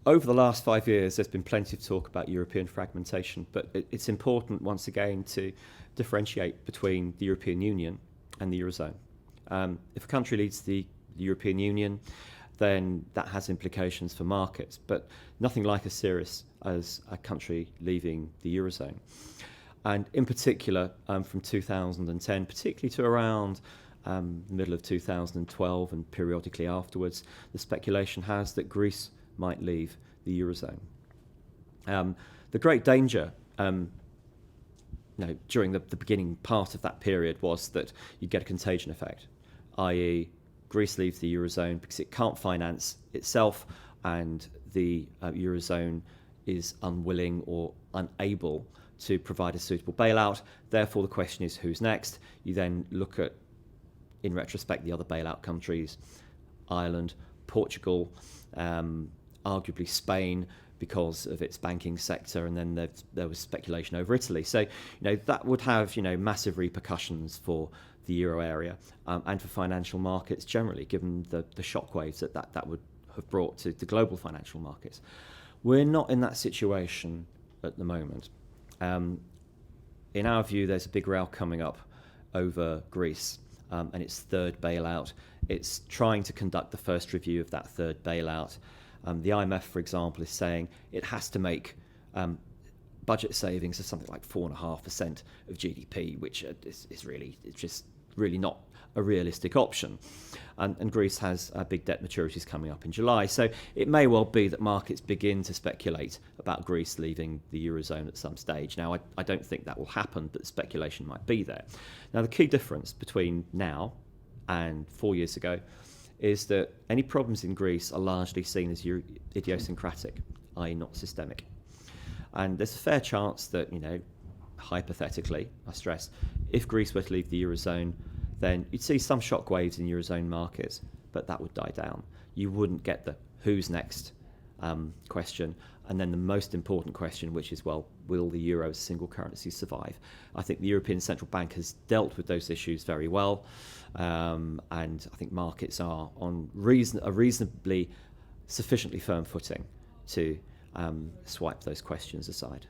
Over the last 5 years, there's been plenty of talk about European fragmentation, but it's important, once again, to differentiate between the European Union and the Eurozone. If a country leaves the European Union, then that has implications for markets, but nothing like as serious as a country leaving the Eurozone. And in particular, from 2010, particularly to around the middle of 2012 and periodically afterwards, the speculation has that Greece might leave the Eurozone. The great danger during the beginning part of that period was that you get a contagion effect, i.e. Greece leaves the Eurozone because it can't finance itself and the Eurozone is unwilling or unable to provide a suitable bailout. Therefore, the question is who's next? You then look at, in retrospect, the other bailout countries, Ireland, Portugal, arguably Spain because of its banking sector, and then there was speculation over Italy. So, that would have, massive repercussions for the euro area and for financial markets generally, given the shockwaves that would have brought to the global financial markets. We're not in that situation at the moment. In our view, there's a big row coming up over Greece and its third bailout. It's trying to conduct the first review of that third bailout. The IMF, for example, is saying it has to make budget savings of something like 4.5% of GDP, which is just really not a realistic option. And Greece has big debt maturities coming up in July. So it may well be that markets begin to speculate about Greece leaving the Eurozone at some stage. Now, I don't think that will happen, but speculation might be there. Now, the key difference between now and 4 years ago is that any problems in Greece are largely seen as idiosyncratic, i.e. not systemic. And there's a fair chance that, hypothetically, I stress, if Greece were to leave the Eurozone, then you'd see some shockwaves in Eurozone markets, but that would die down. You wouldn't get the who's next question. And then the most important question, which is, well, will the euro as a single currency survive? I think the European Central Bank has dealt with those issues very well. And I think markets are on a reasonably sufficiently firm footing to swipe those questions aside.